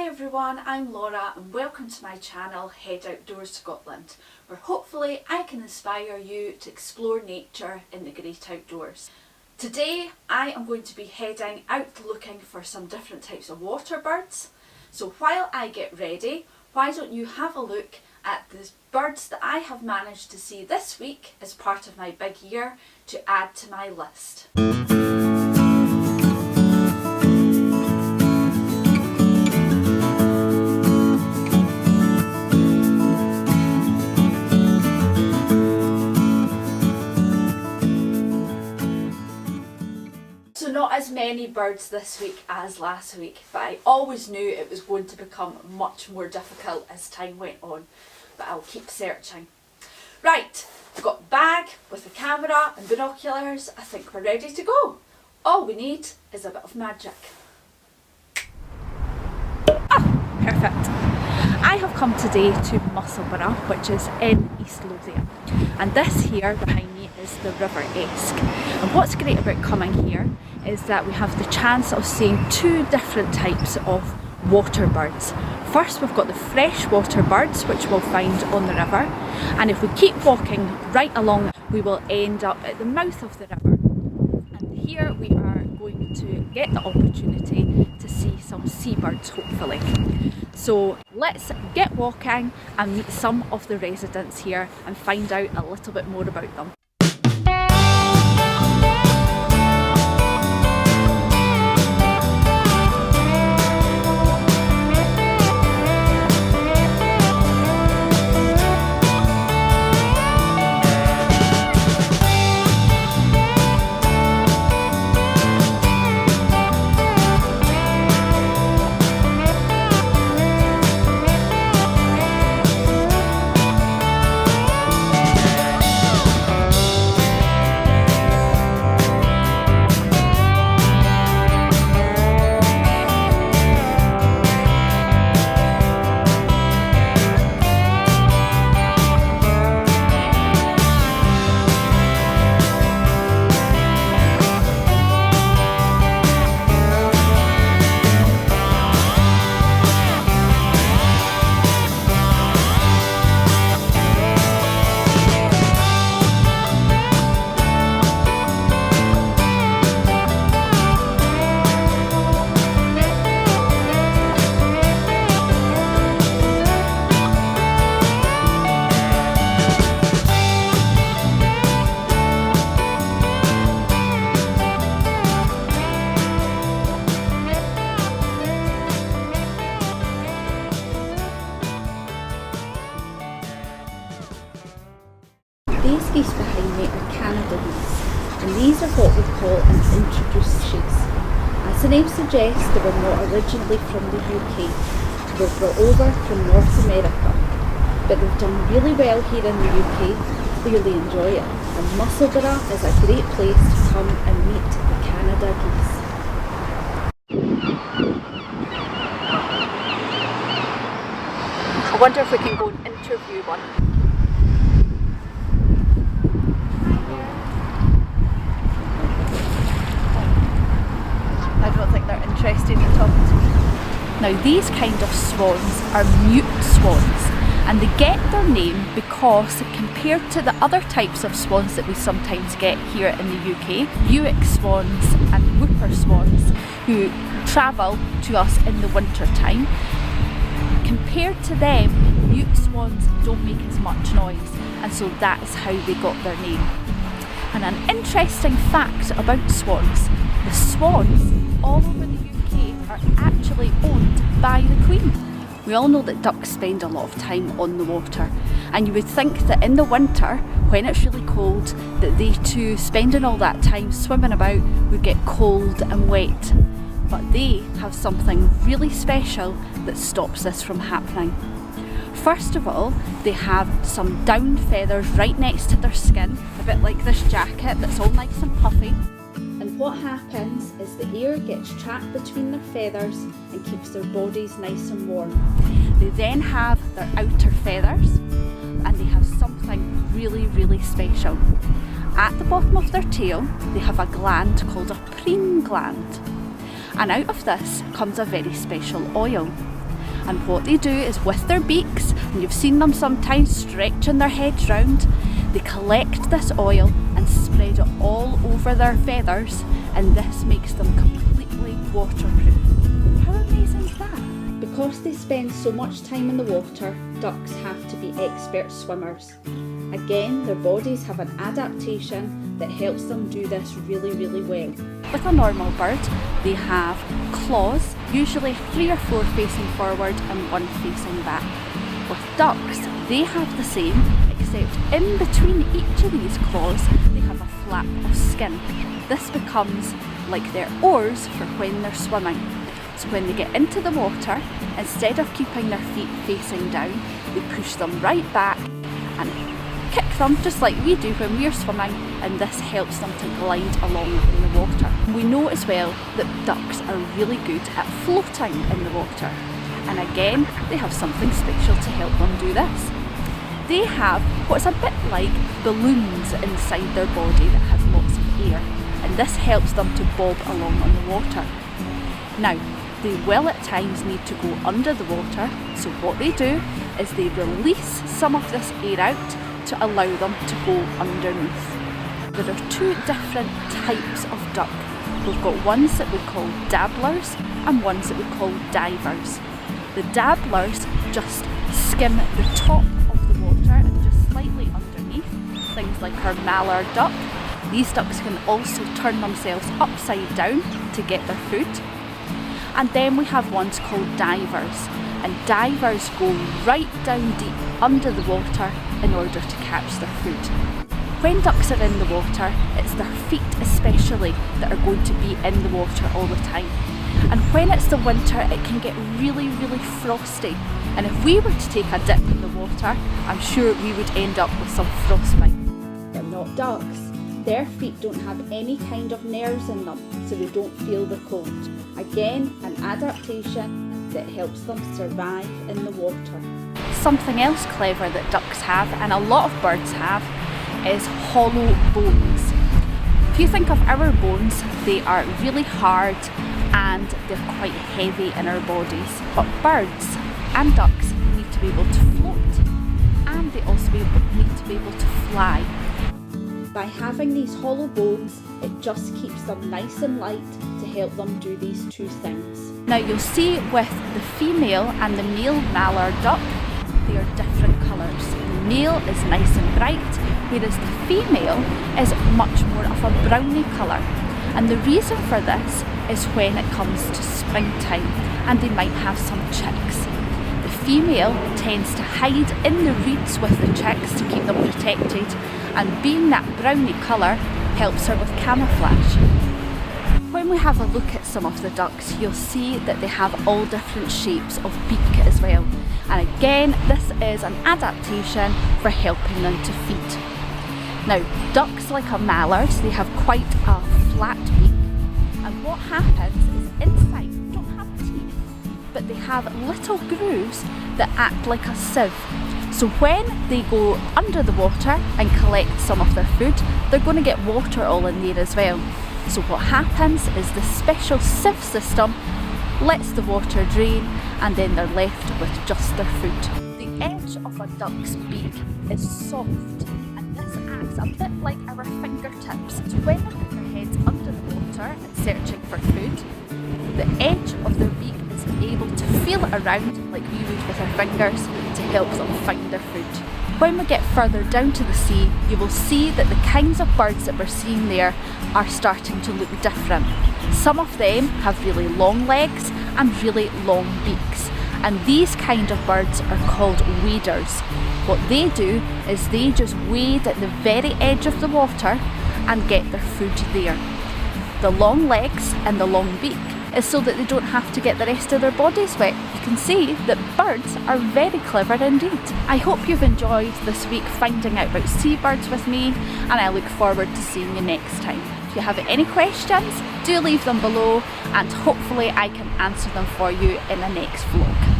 everyone, I'm Laura and welcome to my channel Head Outdoors Scotland, where hopefully I can inspire you to explore nature in the great outdoors. Today I am going to be heading out looking for some different types of water birds. So while I get ready, why don't you have a look at the birds that I have managed to see this week as part of my big year to add to my list. So not as many birds this week as last week, but I always knew it was going to become much more difficult as time went on, but I'll keep searching. Right, I've got a bag with a camera and binoculars. I think we're ready to go. All we need is a bit of magic. Ah, perfect. I have come today to Musselburgh, which is in East Lothian, and this here behind me is the River Esk. And what's great about coming here is that we have the chance of seeing two different types of water birds. First, we've got the freshwater birds, which we'll find on the river, and if we keep walking right along, we will end up at the mouth of the river. And here we are going to get the opportunity to see some seabirds, hopefully. So let's get walking and meet some of the residents here and find out a little bit more about them. These geese behind me are Canada geese, and these are what we call an introduced geese. As the name suggests, they were not originally from the UK. They were brought over from North America, but they've done really well here in the UK, clearly enjoy it, and Musselburgh is a great place to come and meet the Canada geese. I wonder if we can go and interview one. I don't think they're interested in talking to me. Now these kind of swans are mute swans, and they get their name because compared to the other types of swans that we sometimes get here in the UK, Buick swans and whooper swans who travel to us in the winter time, compared to them, mute swans don't make as much noise, and so that's how they got their name. And an interesting fact about swans, the swans all over the UK are actually owned by the Queen. We all know that ducks spend a lot of time on the water, and you would think that in the winter, when it's really cold, that they too, spending all that time swimming about, would get cold and wet. But they have something really special that stops this from happening. First of all, they have some down feathers right next to their skin, a bit like this jacket that's all nice and puffy. And what happens is the air gets trapped between their feathers and keeps their bodies nice and warm. They then have their outer feathers, and they have something really, really special. At the bottom of their tail, they have a gland called a preen gland. And out of this comes a very special oil. And what they do is with their beaks, and you've seen them sometimes stretching their heads round, they collect this oil and spread it all over their feathers, and this makes them completely waterproof. How amazing is that? Because they spend so much time in the water, ducks have to be expert swimmers. Again, their bodies have an adaptation that helps them do this really, really well. With a normal bird, they have claws, usually 3 or 4 facing forward and 1 facing back. With ducks, they have the same, except in between each of these claws, they have a flap of skin. This becomes like their oars for when they're swimming. So when they get into the water, instead of keeping their feet facing down, they push them right back and kick them just like we do when we're swimming, and this helps them to glide along in the water. We know as well that ducks are really good at floating in the water, and again they have something special to help them do this. They have what's a bit like balloons inside their body that has lots of air, and this helps them to bob along on the water. Now, they will at times need to go under the water, so what they do is they release some of this air out to allow them to go underneath. There are 2 different types of duck. We've got ones that we call dabblers and ones that we call divers. The dabblers just skim the top of the water and just slightly underneath, things like our mallard duck. These ducks can also turn themselves upside down to get their food. And then we have ones called divers, and divers go right down deep under the water in order to catch their food. When ducks are in the water, it's their feet especially that are going to be in the water all the time. And when it's the winter, it can get really, really frosty. And if we were to take a dip in the water, I'm sure we would end up with some frostbite. They're not ducks. Their feet don't have any kind of nerves in them, so they don't feel the cold. Again, an adaptation that helps them survive in the water. Something else clever that ducks have, and a lot of birds have, is hollow bones. If you think of our bones, they are really hard and they're quite heavy in our bodies. But birds and ducks need to be able to float, and they also need to be able to fly. By having these hollow bones, it just keeps them nice and light to help them do these 2 things. Now you'll see with the female and the male mallard duck, they are different colours. The male is nice and bright, whereas the female is much more of a browny colour. And the reason for this is when it comes to springtime and they might have some chicks. The female tends to hide in the reeds with the chicks to keep them protected, and being that browny colour helps her with camouflage. When we have a look at some of the ducks, you'll see that they have all different shapes of beak as well. And again, this is an adaptation for helping them to feed. Now, ducks like a mallard, they have quite a flat beak, and what happens is inside they don't have teeth, but they have little grooves that act like a sieve. So when they go under the water and collect some of their food, they're going to get water all in there as well. So what happens is the special sieve system lets the water drain, and then they're left with just their food. The edge of a duck's beak is soft, and this acts a bit like our fingertips. So when they put their heads under the water and searching for food, the edge of their beak is able to feel it around like we would with our fingers to help them find their food. When we get further down to the sea, you will see that the kinds of birds that we're seeing there are starting to look different. Some of them have really long legs and really long beaks, and these kind of birds are called waders. What they do is they just wade at the very edge of the water and get their food there. The long legs and the long beak is so that they don't have to get the rest of their bodies wet. You can see that birds are very clever indeed. I hope you've enjoyed this week finding out about seabirds with me, and I look forward to seeing you next time. If you have any questions, do leave them below, and hopefully I can answer them for you in the next vlog.